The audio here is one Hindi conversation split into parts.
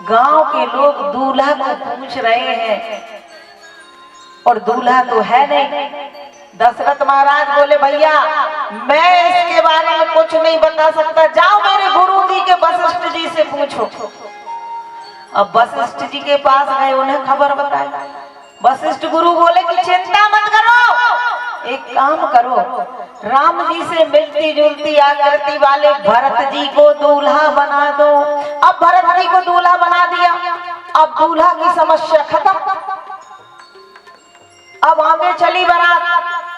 गांव के लोग दूल्हा को पूछ रहे हैं और दूल्हा तो है नहीं। दशरथ महाराज बोले भैया मैं इसके बारे में कुछ नहीं बता सकता, जाओ मेरे गुरु जी के वशिष्ठ जी से पूछो। अब वशिष्ठ जी के पास गए, उन्हें खबर बताई। वशिष्ठ गुरु बोले कि चिंता मत करो, एक काम करो, राम जी से मिलती जुलती आकृति वाले भरत जी को दूल्हा बना दो। अब भरत जी को दूल्हा बना दिया, अब दूल्हा की समस्या खत्म। अब आगे चली बारात।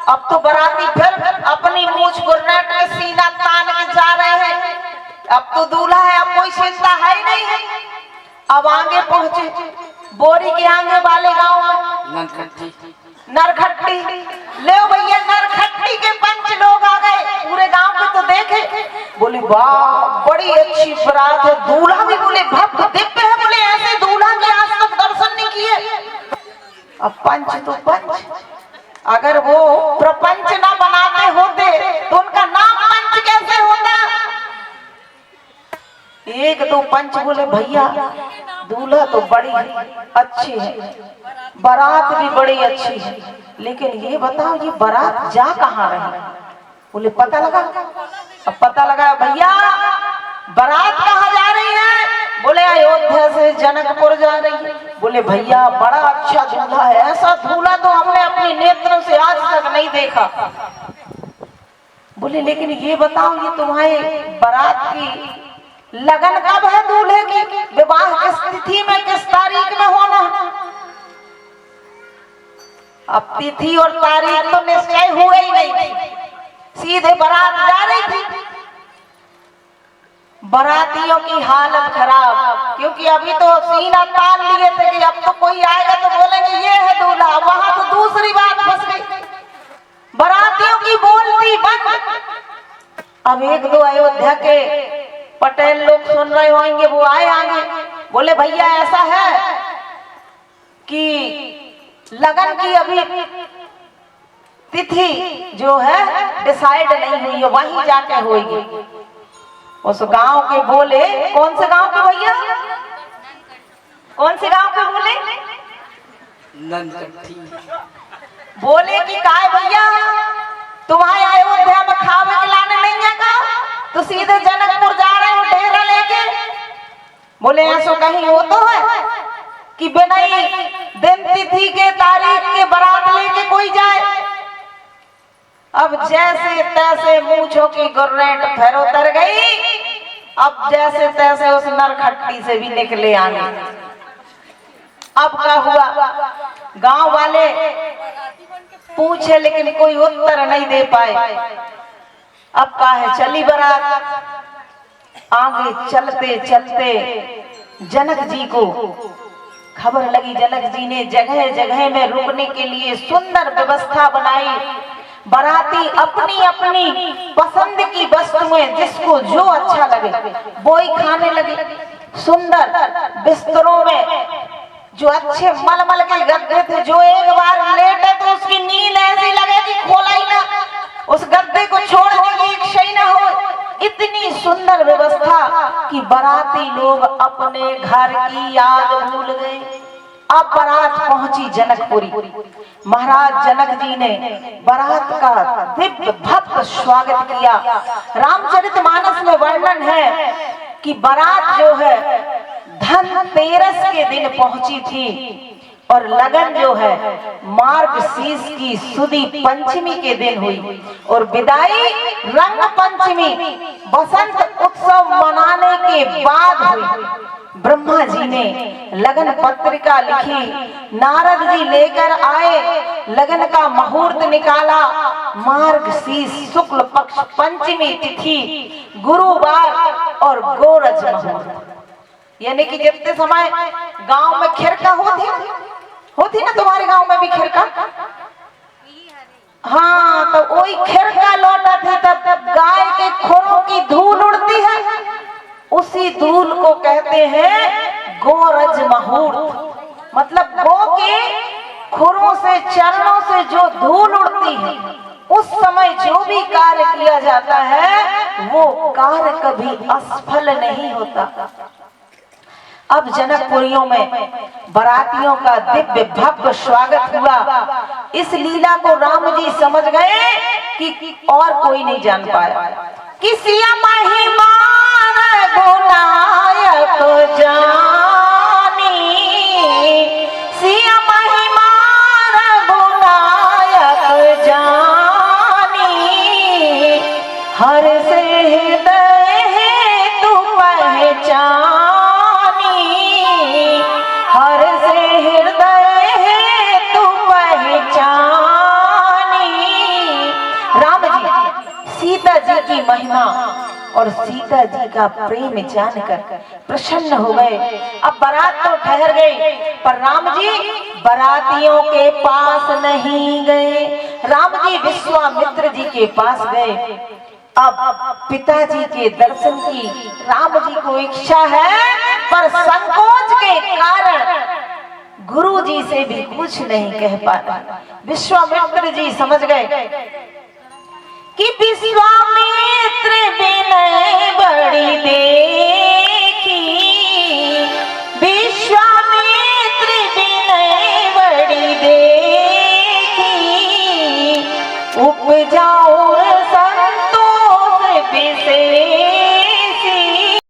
अब तो बाराती फिर अपनी मूछ गुर्राट में सीना तान के जा रहे हैं। अब तो दूल्हा है, अब कोई चिंता है ही नहीं है। अब आगे पहुंचे बोरी के आगे वाले गांव में नरखट्टी। ले भैया नरखट्टी के पंच लोग आ गए, पूरे गांव के तो देखे। बोले वाह बड़ी अच्छी बारात है, दूल्हा भी बोले भव्य दिव्य है, बोले ऐसे दूल्हा के आज तक दर्शन नहीं किए। अब पंच तो पंच, अगर वो प्रपंच ना बनाते होते तो उनका नाम पंच कैसे होता। एक दो पंच बोले भैया दूल्हा तो बड़ी अच्छी है, बारात भी बड़ी अच्छी है, लेकिन ये बताओ ये बारात जा कहाँ रही। बोले पता लगा। अब पता लगा भैया बारात कहाँ जा रही है। बोले अयोध्या से जनकपुर जा रही है। बोले भैया बड़ा अच्छा दूल्हा है, ऐसा दूल्हा तो हमने अपने नेत्रों से आज तक नहीं देखा। बोले लेकिन ये बताओ ये तुम्हारे बारात की लगन कब है, दूल्हे की विवाह किस तिथि में किस तारीख में होना। अब तिथि और तारीख तो निश्चय हुए ही नहीं थी, सीधे बारात जा रही थी। बारातियों की हालत खराब, क्योंकि अभी तो सीना तान लिए थे कि अब तो कोई आएगा तो बोलेंगे ये है दूल्हा, वहां तो दूसरी बात फंस गई, बारातियों की बोलती बंद। अब एक दो अयोध्या के पटेल लोग सुन रहे होंगे, वो आए आगे। बोले भैया ऐसा है कि लगन की अभी तिथि जो है डिसाइड नहीं हुई है, वहीं जाके होगी। उस गांव के बोले, कौन से गांव के भैया, कौन से गांव के बोले, बोले कि काय भैया तुम्हारे अयोध्या में खावे खिलाने नहीं है का, तो सीधे जनकपुर जा रहे हो डेरा लेके। बोले ऐसा कहीं हो तो है कि बिना दिन तिथि के तारीख के बारात लेके कोई जाए। अब जैसे तैसे मूंछों की गुर्रेट फिर उतर गई। अब जैसे तैसे उस नरखट्टी से भी निकले आगे। अब क्या हुआ, गांव वाले पूछे लेकिन कोई उत्तर नहीं दे पाए। अब का है चली बारात। आगे चलते चलते जनक जी को खबर लगी, जनक जी ने जगह जगह में रुकने के लिए सुंदर व्यवस्था बनाई। बाराती अपनी अपनी पसंद की वस्तुएं जिसको जो अच्छा लगे वो ही खाने लगे। सुंदर बिस्तरों में जो अच्छे मलमल के गद्दे थे, जो एक बार लेटे तो उसकी नींद ऐसी लगे कि खोला ही ना, उस गद्दे को छोड़ने की इच्छा ही ना हो। इतनी सुंदर व्यवस्था कि बाराती लोग अपने घर की याद भूल गए। अब बारात पहुंची जनकपुरी। महाराज जनक जी ने बारात का दिव्य भव्य स्वागत किया। रामचरितमानस में वर्णन है कि बारात जो है धनतेरस के दिन पहुंची थी और लगन जो है मार्गशीर्ष की सुदी पंचमी के दिन हुई और विदाई रंग पंचमी बसंत उत्सव मनाने के बाद हुई। ब्रह्मा जी ने लगन पत्रिका लिखी, नारद जी लेकर आए, लगन का मुहूर्त निकाला। मार्गशीर्ष शुक्ल पक्ष पंचमी तिथि गुरुवार और गोरज मुहूर्त, यानी कि जितने समय गांव में खिरका होती ना, तुम्हारे गांव में भी खिरका, हाँ, तो वही खिरका लौटा थे तब गाय के खुरों की धूल उड़ती है, उसी धूल को कहते हैं गोरज मुहूर्त। मतलब गो के खुरों से चरणों से जो धूल उड़ती है उस समय जो भी कार्य किया जाता है वो कार्य कभी असफल नहीं होता। अब जनकपुरियों में बारातियों का दिव्य भव्य स्वागत हुआ। इस लीला को राम जी समझ गए कि और कोई नहीं जान पाया। किसी महिमान गुनायक जानी, सिया महिमान गुनायक जानी, हर से हृदय तू पहचानी, हर से हृदय तू पहचानी। राम जी सीता जी की महिमा और सीता जी का प्रेम जानकर प्रसन्न हो गए। अब बारात तो ठहर गई, पर राम जी बारातियों के पास नहीं गए। राम जी विश्वामित्र जी के पास गए। अब पिताजी के दर्शन की राम जी को इच्छा है, पर संकोच के कारण गुरु जी से भी कुछ नहीं कह पा रहे। विश्वामित्र जी समझ गए कि विश्वामित्र विनय बड़ी दे